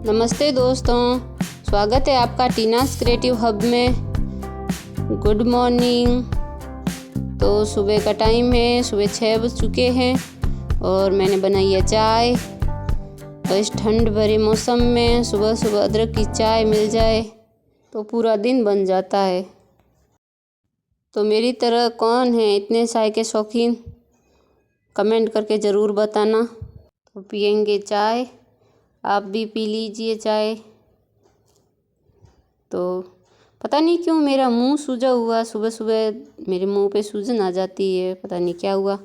नमस्ते दोस्तों, स्वागत है आपका टीनास क्रिएटिव हब में। Good morning. तो सुबह का टाइम है, सुबह 6 बज चुके हैं और मैंने बनाई है चाय। तो इस ठंड भरे मौसम में सुबह सुबह अदरक की चाय मिल जाए तो पूरा दिन बन जाता है। तो मेरी तरह कौन है इतने चाय के शौकीन, कमेंट करके ज़रूर बताना। तो पियेंगे चाय, आप भी पी लीजिए चाय। तो पता नहीं क्यों मेरा मुंह सूजा हुआ, सुबह सुबह मेरे मुंह पे सूजन आ जाती है, पता नहीं क्या हुआ।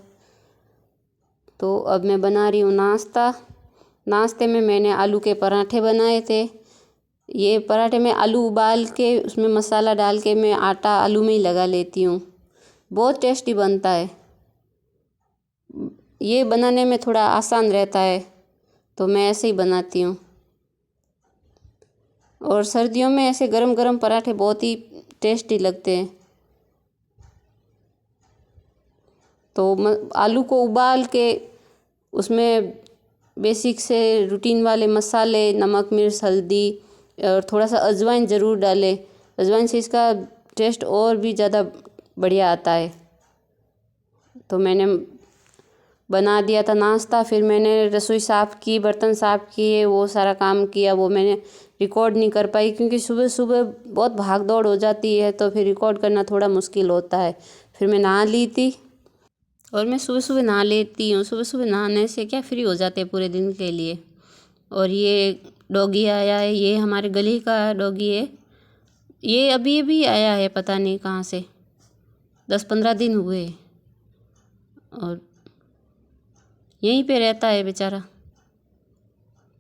तो अब मैं बना रही हूँ नाश्ता। नाश्ते में मैंने आलू के पराठे बनाए थे। ये पराठे में आलू उबाल के उसमें मसाला डाल के मैं आटा आलू में ही लगा लेती हूँ, बहुत टेस्टी बनता है। ये बनाने में थोड़ा आसान रहता है तो मैं ऐसे ही बनाती हूँ। और सर्दियों में ऐसे गरम गरम पराठे बहुत ही टेस्टी लगते हैं। तो आलू को उबाल के उसमें बेसिक से रूटीन वाले मसाले, नमक, मिर्च, हल्दी और थोड़ा सा अजवाइन ज़रूर डालें। अजवाइन से इसका टेस्ट और भी ज़्यादा बढ़िया आता है। तो मैंने बना दिया था नाश्ता, फिर मैंने रसोई साफ़ की, बर्तन साफ़ किए, वो सारा काम किया। वो मैंने रिकॉर्ड नहीं कर पाई क्योंकि सुबह सुबह बहुत भाग दौड़ हो जाती है, तो फिर रिकॉर्ड करना थोड़ा मुश्किल होता है। फिर मैं नहा ली थी और मैं सुबह सुबह नहा लेती हूँ। सुबह सुबह नहाने से क्या फ्री हो जाते हैं पूरे दिन के लिए। और ये डॉगी आया है, ये हमारे गली का डॉगी है। ये अभी अभी आया है, पता नहीं कहाँ से, 10-15 दिन हुए और यहीं पे रहता है बेचारा।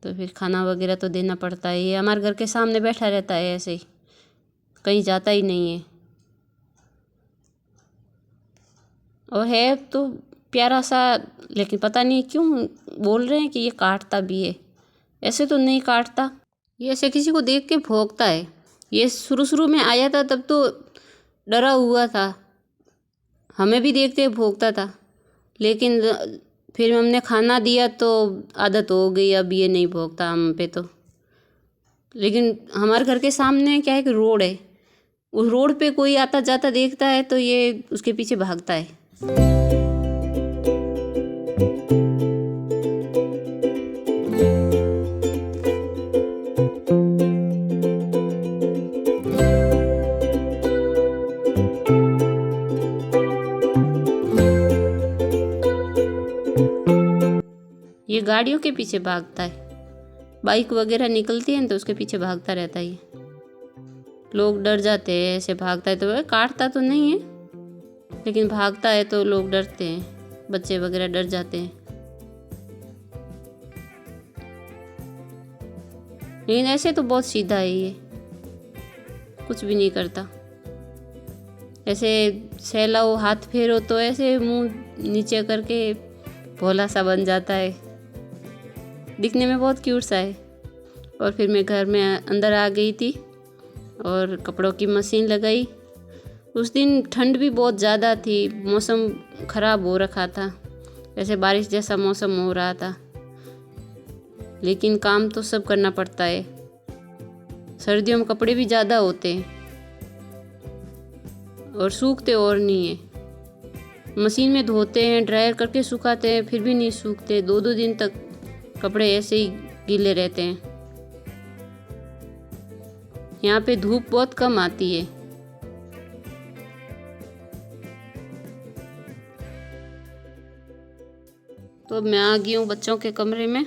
तो फिर खाना वगैरह तो देना पड़ता है। ये हमारे घर के सामने बैठा रहता है, ऐसे ही कहीं जाता ही नहीं है। और है तो प्यारा सा, लेकिन पता नहीं क्यों बोल रहे हैं कि ये काटता भी है। ऐसे तो नहीं काटता, ये ऐसे किसी को देख के भौंकता है। ये शुरू शुरू में आया था तब तो डरा हुआ था, हमें भी देखते भौंकता था, लेकिन फिर हमने खाना दिया तो आदत हो गई, अब ये नहीं भौंकता हम पे तो। लेकिन हमारे घर के सामने क्या है कि रोड है, उस रोड पे कोई आता जाता देखता है तो ये उसके पीछे भागता है। ये गाड़ियों के पीछे भागता है, बाइक वगैरह निकलती है तो उसके पीछे भागता रहता है। लोग डर जाते हैं, ऐसे भागता है तो, काटता तो नहीं है लेकिन भागता है तो लोग डरते हैं, बच्चे वगैरह डर जाते हैं। लेकिन ऐसे तो बहुत सीधा है, ये कुछ भी नहीं करता। ऐसे सहलाओ, हाथ फेरो तो ऐसे मुंह नीचे करके भोला सा बन जाता है, दिखने में बहुत क्यूट सा है। और फिर मैं घर में अंदर आ गई थी और कपड़ों की मशीन लगाई। उस दिन ठंड भी बहुत ज़्यादा थी, मौसम ख़राब हो रखा था, ऐसे बारिश जैसा मौसम हो रहा था, लेकिन काम तो सब करना पड़ता है। सर्दियों में कपड़े भी ज़्यादा होते हैं और सूखते और नहीं है। मशीन में धोते हैं, ड्रायर करके सुखाते हैं, फिर भी नहीं सूखते। 2-2 दिन तक कपड़े ऐसे ही गीले रहते हैं। यहाँ पे धूप बहुत कम आती है। तो अब मैं आ गई हूँ बच्चों के कमरे में,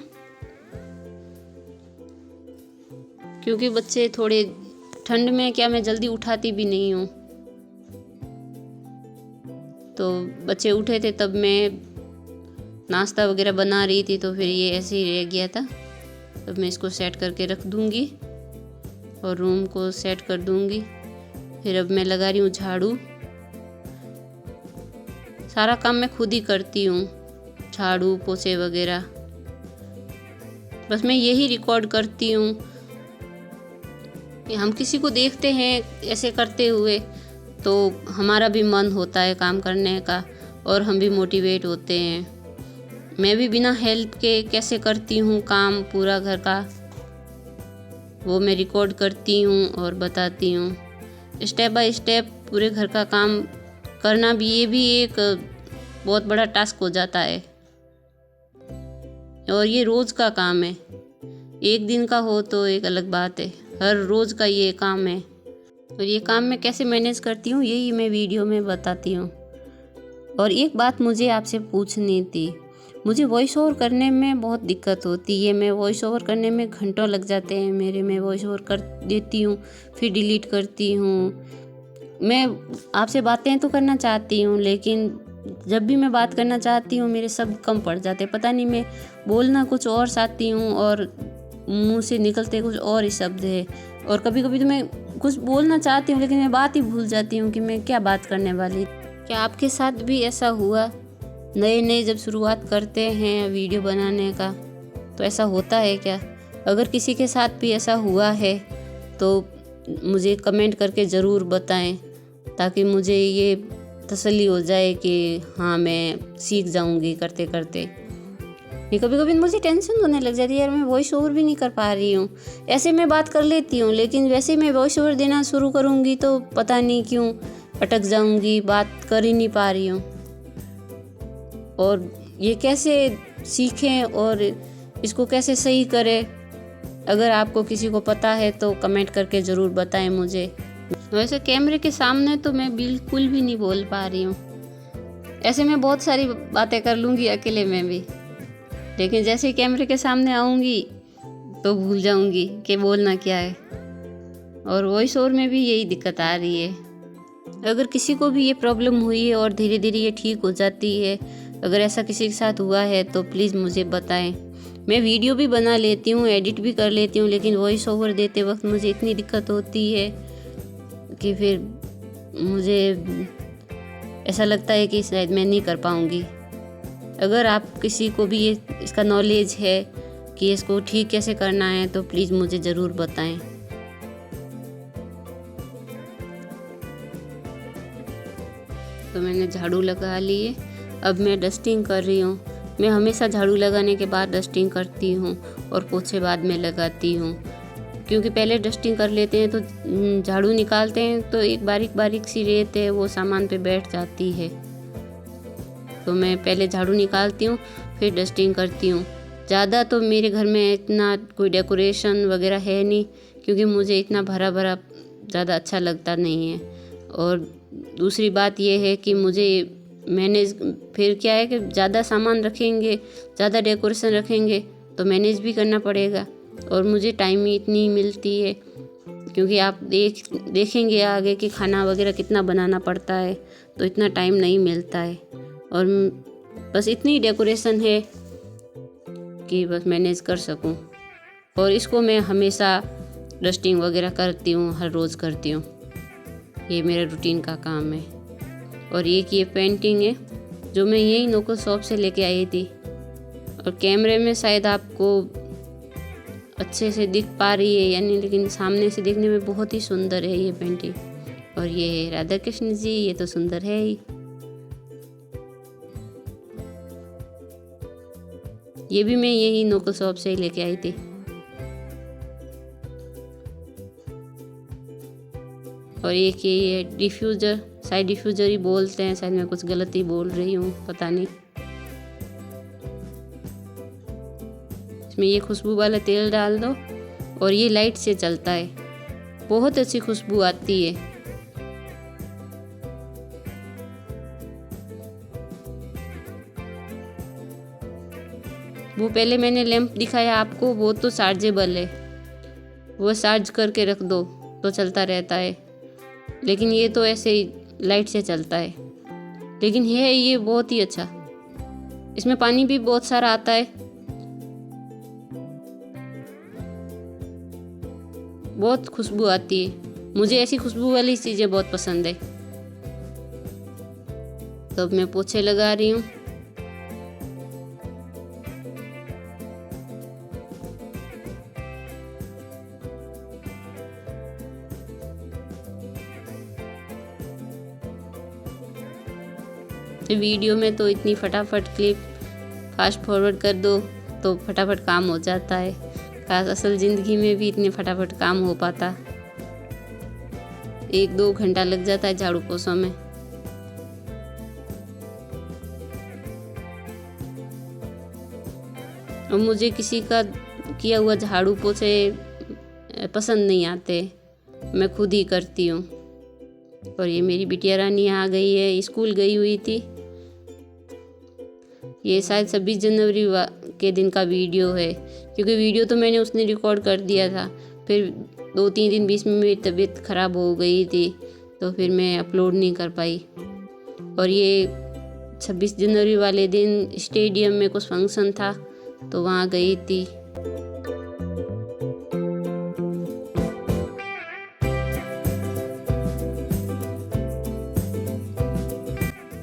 क्योंकि बच्चे थोड़े ठंड में क्या, मैं जल्दी उठाती भी नहीं हूँ। तो बच्चे उठे थे तब मैं नाश्ता वगैरह बना रही थी, तो फिर ये ऐसे ही रह गया था। अब मैं इसको सेट करके रख दूँगी और रूम को सेट कर दूँगी। फिर अब मैं लगा रही हूँ झाड़ू। सारा काम मैं खुद ही करती हूँ, झाड़ू पोछे वगैरह। बस मैं यही रिकॉर्ड करती हूँ कि हम किसी को देखते हैं ऐसे करते हुए तो हमारा भी मन होता है काम करने का और हम भी मोटिवेट होते हैं। मैं भी बिना हेल्प के कैसे करती हूँ काम पूरा घर का, वो मैं रिकॉर्ड करती हूँ और बताती हूँ। स्टेप बाय स्टेप पूरे घर का काम करना भी, ये भी एक बहुत बड़ा टास्क हो जाता है और ये रोज़ का काम है। एक दिन का हो तो एक अलग बात है, हर रोज़ का ये काम है। और ये काम मैं कैसे मैनेज करती हूँ यही मैं वीडियो में बताती हूँ। और एक बात मुझे आपसे पूछनी थी, मुझे वॉइस ओवर करने में बहुत दिक्कत होती है। मैं वॉइस ओवर करने में घंटों लग जाते हैं मेरे। मैं वॉइस ओवर कर देती हूँ, फिर डिलीट करती हूँ। मैं आपसे बातें तो करना चाहती हूँ, लेकिन जब भी मैं बात करना चाहती हूँ मेरे शब्द कम पड़ जाते हैं। पता नहीं, मैं बोलना कुछ और चाहती हूँ और मुंह से निकलते कुछ और ही शब्द है। और कभी कभी तो मैं कुछ बोलना चाहती हूँ लेकिन मैं बात ही भूल जाती हूँ कि मैं क्या बात करने वाली। क्या आपके साथ भी ऐसा हुआ? नए नए जब शुरुआत करते हैं वीडियो बनाने का तो ऐसा होता है क्या? अगर किसी के साथ भी ऐसा हुआ है तो मुझे कमेंट करके ज़रूर बताएं, ताकि मुझे ये तसल्ली हो जाए कि हाँ, मैं सीख जाऊंगी करते करते। कभी कभी मुझे टेंशन होने लग जाती है, यार मैं वॉइस ओवर भी नहीं कर पा रही हूँ। ऐसे मैं बात कर लेती हूँ, लेकिन वैसे मैं वॉइस ओवर देना शुरू करूँगी तो पता नहीं क्यों अटक जाऊँगी, बात कर ही नहीं पा रही हूँ। और ये कैसे सीखें और इसको कैसे सही करें? अगर आपको किसी को पता है तो कमेंट करके ज़रूर बताएं मुझे। वैसे कैमरे के सामने तो मैं बिल्कुल भी नहीं बोल पा रही हूँ। ऐसे मैं बहुत सारी बातें कर लूँगी अकेले में भी, लेकिन जैसे ही कैमरे के सामने आऊँगी तो भूल जाऊँगी कि बोलना क्या है। और वॉइस ओवर में भी यही दिक्कत आ रही है। अगर किसी को भी ये प्रॉब्लम हुई है और धीरे धीरे ये ठीक हो जाती है, अगर ऐसा किसी के साथ हुआ है तो प्लीज़ मुझे बताएं। मैं वीडियो भी बना लेती हूँ, एडिट भी कर लेती हूँ, लेकिन वॉइस ओवर देते वक्त मुझे इतनी दिक्कत होती है कि फिर मुझे ऐसा लगता है कि शायद मैं नहीं कर पाऊँगी। अगर आप किसी को भी ये इसका नॉलेज है कि इसको ठीक कैसे करना है तो प्लीज़ मुझे ज़रूर बताएं। तो मैंने झाड़ू लगा लिए, अब मैं डस्टिंग कर रही हूँ। मैं हमेशा झाड़ू लगाने के बाद डस्टिंग करती हूँ और पोछे बाद में लगाती हूँ, क्योंकि पहले डस्टिंग कर लेते हैं तो झाड़ू निकालते हैं तो एक बारीक बारीक सी रेत है वो सामान पे बैठ जाती है। तो मैं पहले झाड़ू निकालती हूँ फिर डस्टिंग करती हूँ। ज़्यादा तो मेरे घर में इतना कोई डेकोरेशन वगैरह है नहीं, क्योंकि मुझे इतना भरा भरा ज़्यादा अच्छा लगता नहीं है। और दूसरी बात यह है कि मुझे मैनेज, फिर क्या है कि ज़्यादा सामान रखेंगे, ज़्यादा डेकोरेशन रखेंगे तो मैनेज भी करना पड़ेगा, और मुझे टाइम ही इतनी मिलती है, क्योंकि आप देखेंगे आगे कि खाना वगैरह कितना बनाना पड़ता है, तो इतना टाइम नहीं मिलता है। और बस इतनी डेकोरेशन है कि बस मैनेज कर सकूं। और इसको मैं हमेशा डस्टिंग वगैरह करती हूँ, हर रोज़ करती हूँ। ये मेरा रूटीन का काम है। और एक ये पेंटिंग है जो मैं यही लोकल शॉप से लेके आई थी, और कैमरे में शायद आपको अच्छे से दिख पा रही है या नहीं, लेकिन सामने से देखने में बहुत ही सुंदर है ये पेंटिंग। और ये राधा कृष्ण जी, ये तो सुंदर है ही। ये भी मैं यही लोकल शॉप से ही लेके आई थी। और एक ये डिफ्यूज़र, शायद डिफ्यूज़र ही बोलते हैं, शायद मैं कुछ गलत ही बोल रही हूँ, पता नहीं। इसमें ये खुशबू वाला तेल डाल दो और ये लाइट से चलता है, बहुत अच्छी खुशबू आती है। वो पहले मैंने लैंप दिखाया आपको, वो तो चार्जेबल है, वो चार्ज करके रख दो तो चलता रहता है। लेकिन ये तो ऐसे ही लाइट से चलता है, लेकिन है ये बहुत ही अच्छा। इसमें पानी भी बहुत सारा आता है, बहुत खुशबू आती है। मुझे ऐसी खुशबू वाली चीज़ें बहुत पसंद है। तो अब मैं पोछे लगा रही हूँ। वीडियो में तो इतनी फटाफट क्लिप फास्ट फॉरवर्ड कर दो तो फटाफट काम हो जाता है। काश असल ज़िंदगी में भी इतने फटाफट काम हो पाता। 1-2 घंटा लग जाता है झाड़ू पोछों में। और मुझे किसी का किया हुआ झाड़ू पोछे पसंद नहीं आते, मैं खुद ही करती हूँ। और ये मेरी बिटिया रानी आ गई है, स्कूल गई हुई थी। ये शायद 26 जनवरी के दिन का वीडियो है, क्योंकि वीडियो तो मैंने उसने रिकॉर्ड कर दिया था। फिर 2-3 दिन बीच में मेरी तबीयत ख़राब हो गई थी, तो फिर मैं अपलोड नहीं कर पाई। और ये 26 जनवरी वाले दिन स्टेडियम में कुछ फंक्शन था, तो वहाँ गई थी।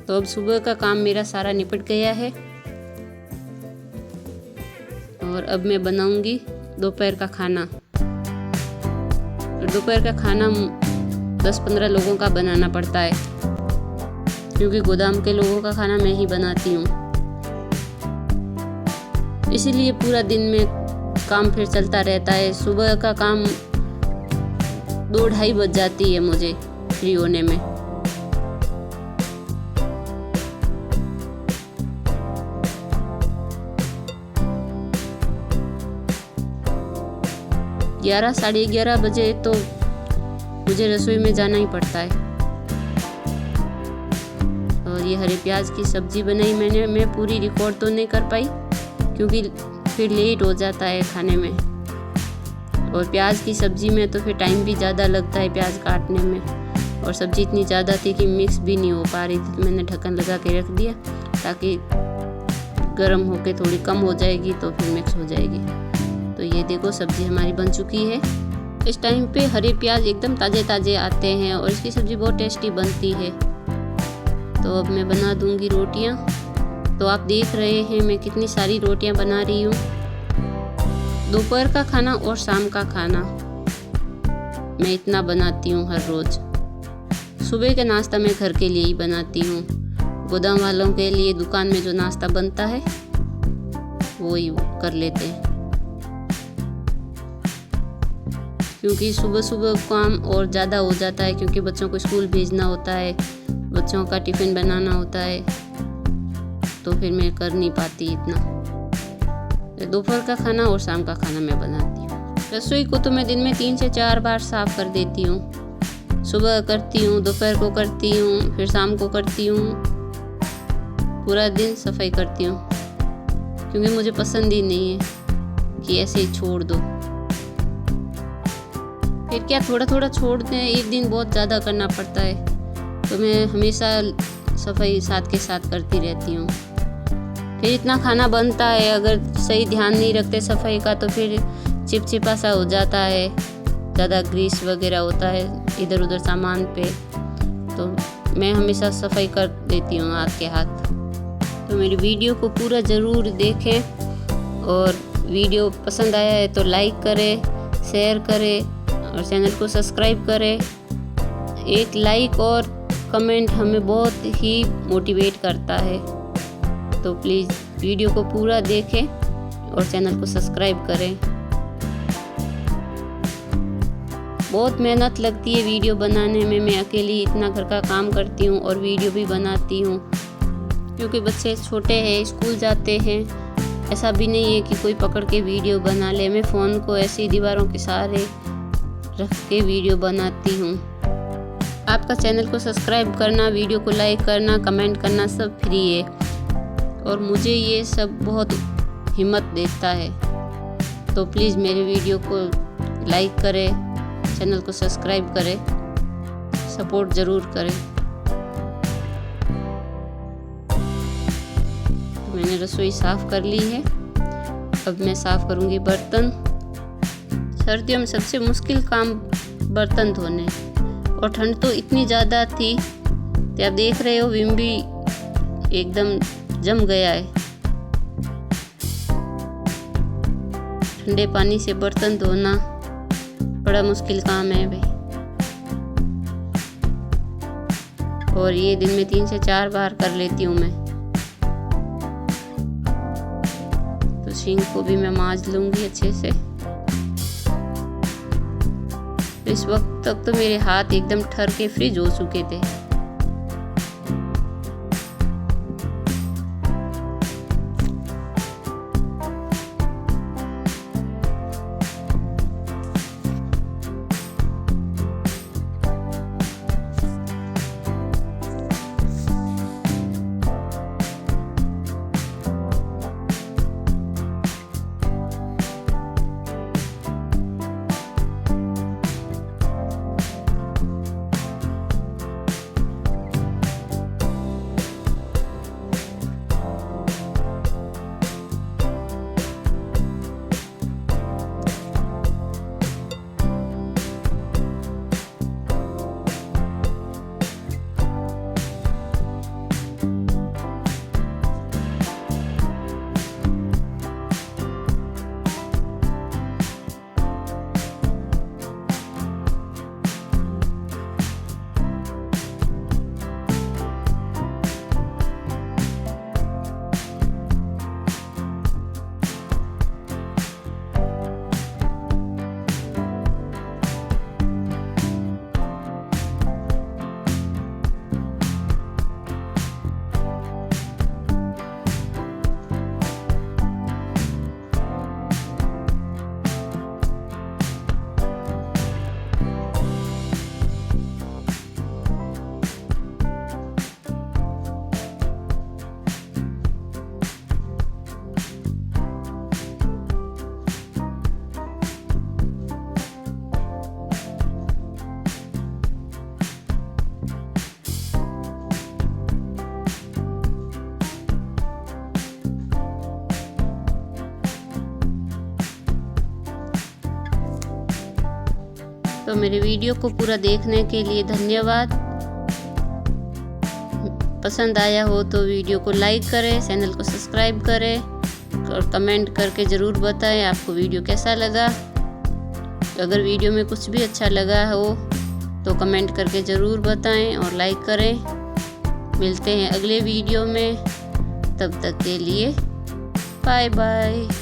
तो अब सुबह का काम मेरा सारा निपट गया है और अब मैं बनाऊंगी दोपहर का खाना। दोपहर का खाना 10-15 लोगों का बनाना पड़ता है, क्योंकि गोदाम के लोगों का खाना मैं ही बनाती हूँ। इसीलिए पूरा दिन में काम फिर चलता रहता है। सुबह का काम 2-2:30 बज जाती है मुझे फ्री होने में। ग्यारह, 11:30 बजे तो मुझे रसोई में जाना ही पड़ता है। और ये हरे प्याज की सब्जी बनाई मैं पूरी रिकॉर्ड तो नहीं कर पाई, क्योंकि फिर लेट हो जाता है खाने में। और प्याज की सब्जी में तो फिर टाइम भी ज़्यादा लगता है प्याज काटने में। और सब्जी इतनी ज़्यादा थी कि मिक्स भी नहीं हो पा रही थी, तो मैंने ढक्कन लगा के रख दिया ताकि गर्म होके थोड़ी कम हो जाएगी तो फिर मिक्स हो जाएगी। तो ये देखो सब्जी हमारी बन चुकी है। इस टाइम पे हरे प्याज एकदम ताज़े ताज़े आते हैं और इसकी सब्ज़ी बहुत टेस्टी बनती है। तो अब मैं बना दूंगी रोटियां। तो आप देख रहे हैं मैं कितनी सारी रोटियां बना रही हूँ। दोपहर का खाना और शाम का खाना मैं इतना बनाती हूँ हर रोज़। सुबह का नाश्ता मैं घर के लिए ही बनाती हूँ। गोदाम वालों के लिए दुकान में जो नाश्ता बनता है वो ही कर लेते हैं, क्योंकि सुबह सुबह काम और ज़्यादा हो जाता है, क्योंकि बच्चों को स्कूल भेजना होता है, बच्चों का टिफ़िन बनाना होता है, तो फिर मैं कर नहीं पाती इतना। दोपहर का खाना और शाम का खाना मैं बनाती हूँ। रसोई को तो मैं दिन में 3 से 4 बार साफ़ कर देती हूँ। सुबह करती हूँ, दोपहर को करती हूँ, फिर शाम को करती हूँ। पूरा दिन सफाई करती हूँ, क्योंकि मुझे पसंद ही नहीं है कि ऐसे ही छोड़ दो। फिर क्या थोड़ा थोड़ा छोड़ते हैं, एक दिन बहुत ज़्यादा करना पड़ता है, तो मैं हमेशा सफाई साथ के साथ करती रहती हूँ। फिर इतना खाना बनता है, अगर सही ध्यान नहीं रखते सफाई का तो फिर चिपचिपा सा हो जाता है, ज़्यादा ग्रीस वगैरह होता है इधर उधर सामान पे, तो मैं हमेशा सफाई कर देती हूँ हाथ के हाथ। तो मेरी वीडियो को पूरा ज़रूर देखें और वीडियो पसंद आया है तो लाइक करें, शेयर करें और चैनल को सब्सक्राइब करें। एक लाइक और कमेंट हमें बहुत ही मोटिवेट करता है, तो प्लीज़ वीडियो को पूरा देखें और चैनल को सब्सक्राइब करें। बहुत मेहनत लगती है वीडियो बनाने में। मैं अकेली इतना घर का काम करती हूँ और वीडियो भी बनाती हूँ, क्योंकि बच्चे छोटे हैं, स्कूल जाते हैं। ऐसा भी नहीं है कि कोई पकड़ के वीडियो बना ले। मैं फ़ोन को ऐसी दीवारों के सहारे रख के वीडियो बनाती हूँ। आपका चैनल को सब्सक्राइब करना, वीडियो को लाइक करना, कमेंट करना सब फ्री है, और मुझे ये सब बहुत हिम्मत देता है। तो प्लीज़ मेरे वीडियो को लाइक करें, चैनल को सब्सक्राइब करें, सपोर्ट ज़रूर करें। मैंने रसोई साफ़ कर ली है, अब मैं साफ़ करूँगी बर्तन। सर्दियों में सबसे मुश्किल काम बर्तन धोने, और ठंड तो इतनी ज़्यादा थी कि आप देख रहे हो विम भी एकदम जम गया है। ठंडे पानी से बर्तन धोना बड़ा मुश्किल काम है भाई। और ये दिन में 3 से 4 बार कर लेती हूँ मैं। तो सिंक को भी मैं मांज लूँगी अच्छे से। इस वक्त तक तो मेरे हाथ एकदम ठर के फ्रीज हो चुके थे। तो मेरे वीडियो को पूरा देखने के लिए धन्यवाद। पसंद आया हो तो वीडियो को लाइक करें, चैनल को सब्सक्राइब करें और कमेंट करके ज़रूर बताएं आपको वीडियो कैसा लगा। अगर वीडियो में कुछ भी अच्छा लगा हो तो कमेंट करके ज़रूर बताएं और लाइक करें। मिलते हैं अगले वीडियो में, तब तक के लिए बाय बाय।